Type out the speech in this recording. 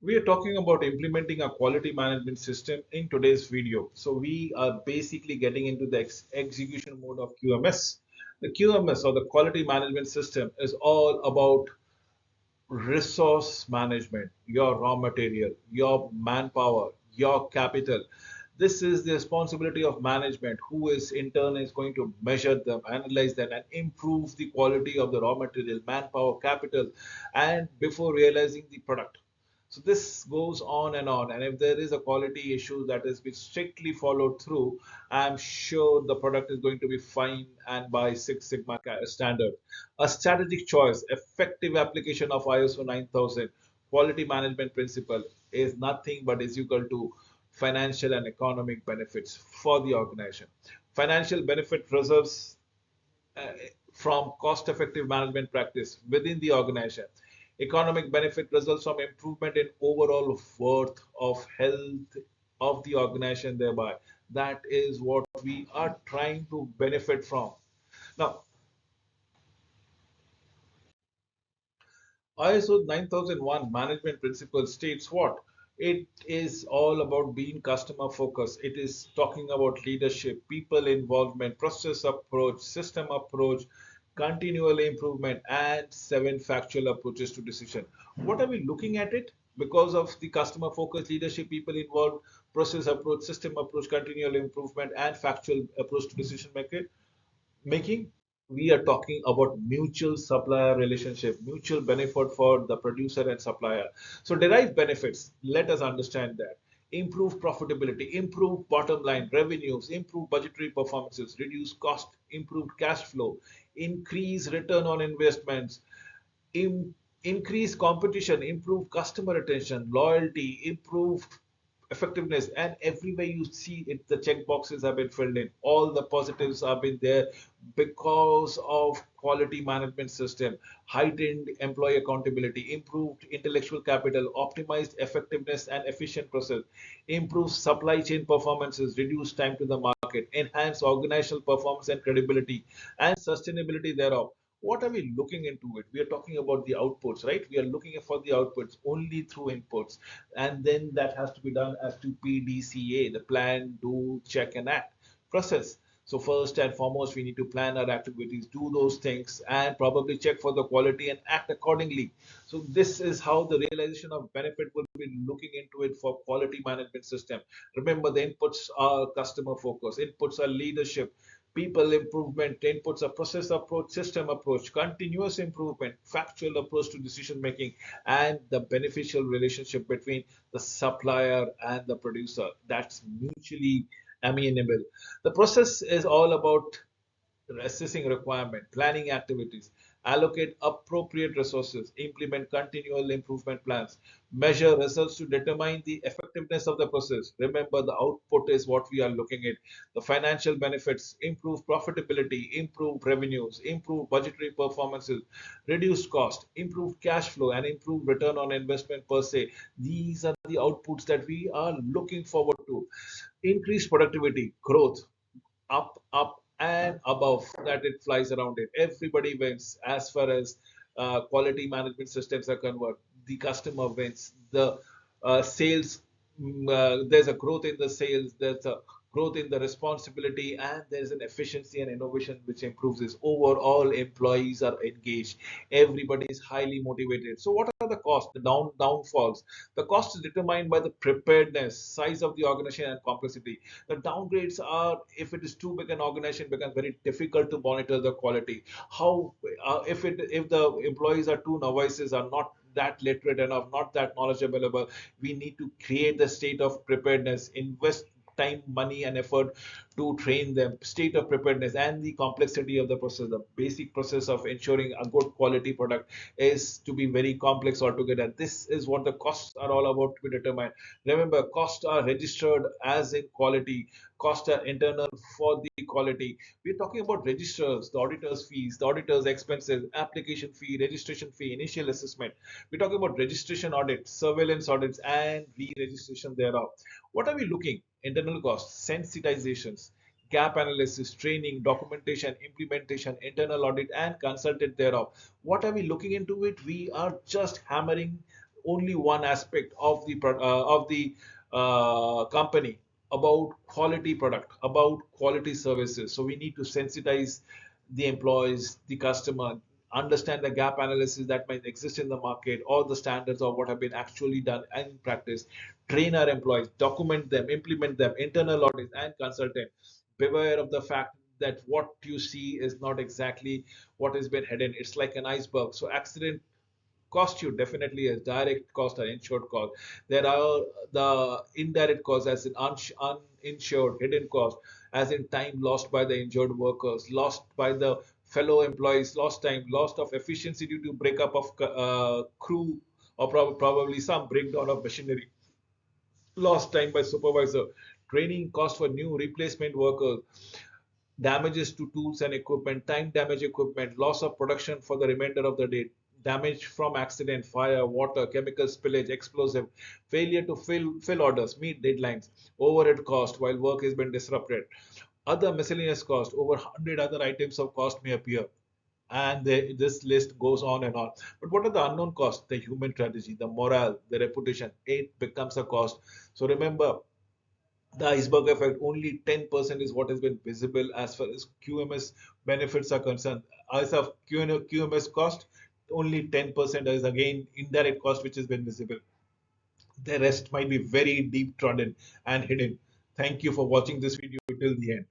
We are talking about implementing a quality management system in today's video. So we are basically getting into the execution mode of QMS. The QMS or the quality management system is all about resource management, your raw material, your manpower, your capital. This is the responsibility of management, who is in turn is going to measure them, analyze them, and improve the quality of the raw material, manpower, capital, and before realizing the product. So this goes on, and if there is a quality issue that is be strictly followed through, I'm sure the product is going to be fine and by Six Sigma standard. A strategic choice, effective application of ISO 9000 quality management principle is nothing but is equal to financial and economic benefits for the organization. Financial benefit results uh, from cost-effective management practice within the organization. Economic benefit results from improvement in overall worth of health of the organization thereby. That is what we are trying to benefit from. Now, ISO 9001 management principle states what? It is all about being customer focused. It is talking about leadership, people involvement, process approach, system approach, continual improvement, and seven factual approaches to decision. What are we looking at it? Because of the customer focused leadership, people involved, process approach, system approach, continual improvement, and factual approach to decision making, we are talking about mutual supplier relationship, mutual benefit for the producer and supplier. So derived benefits, let us understand that. Improve profitability, improve bottom line revenues, improve budgetary performances, reduce cost, improved cash flow, increase return on investments, im- increase competition, improve customer retention, loyalty, improve effectiveness, and everywhere you see it, the check boxes have been filled in. All the positives have been there because of quality management system, heightened employee accountability, improved intellectual capital, optimized effectiveness and efficient process, improved supply chain performances, reduced time to the market, enhance organizational performance and credibility, and sustainability thereof. What are we looking into it? We are talking about the outputs, right? We are looking for the outputs only through inputs, and then that has to be done as to PDCA, the plan, do, check, and act process. So first and foremost, we need to plan our activities, do those things, and probably check for the quality and act accordingly. So this is how the realization of benefit will be looking into it for quality management system. Remember, the inputs are customer focus, inputs are leadership, people improvement, inputs are process approach, system approach, continuous improvement, factual approach to decision making, and the beneficial relationship between the supplier and the producer. That's mutually amenable. The process is all about assessing requirement, planning activities, allocate appropriate resources, implement continual improvement plans, measure results to determine the effectiveness of the process. Remember, the output is what we are looking at. The financial benefits, improve profitability, improve revenues, improve budgetary performances, reduce cost, improve cash flow, and improve return on investment per se. These are the outputs that we are looking forward to. Increase productivity, growth, up, and above that it flies around it. Everybody wins as far as quality management systems are concerned. The customer wins. The sales, there's a growth in the sales. There's a growth in the responsibility, and there's an efficiency and innovation which improves this. Overall, employees are engaged. Everybody is highly motivated. So, what are the costs? The downfalls. The cost is determined by the preparedness, size of the organization, and complexity. The downgrades are if it is too big an organization, becomes very difficult to monitor the quality. How if the employees are too novices, are not that literate enough, not that knowledgeable about, we need to create the state of preparedness, invest time, money, and effort to train them. State of preparedness and the complexity of the process, the basic process of ensuring a good quality product is to be very complex altogether. This is what the costs are all about to be determined. Remember, costs are registered as in quality, costs are internal for the quality. We're talking about registers, the auditor's fees, the auditor's expenses, application fee, registration fee, initial assessment. We're talking about registration audits, surveillance audits, and re-registration thereof. What are we looking? Internal costs, sensitizations, gap analysis, training, documentation, implementation, internal audit, and consultant thereof. What are we looking into it? We are just hammering only one aspect of the company about quality product, about quality services. So we need to sensitize the employees, the customer, understand the gap analysis that might exist in the market, or the standards of what have been actually done in practice, train our employees, document them, implement them, internal audits and consultant. Beware of the fact that what you see is not exactly what has been hidden. It's like an iceberg. So accident cost you definitely as direct cost or insured cost. There are the indirect cost as in uninsured hidden cost, as in time lost by the injured workers, lost by the fellow employees, lost time, lost of efficiency due to breakup of crew, or probably some breakdown of machinery, lost time by supervisor, training cost for new replacement workers, damages to tools and equipment, time damage equipment, loss of production for the remainder of the day, damage from accident, fire, water, chemical spillage, explosive, failure to fill orders, meet deadlines, overhead cost while work has been disrupted, other miscellaneous cost, over 100 other items of cost may appear. And this list goes on and on. But what are the unknown costs? The human tragedy, the morale, the reputation, it becomes a cost. So remember, the iceberg effect, only 10% is what has been visible as far as QMS benefits are concerned. As of QMS cost, only 10% is again indirect cost which has been visible. The rest might be very deep trodden and hidden. Thank you for watching this video till the end.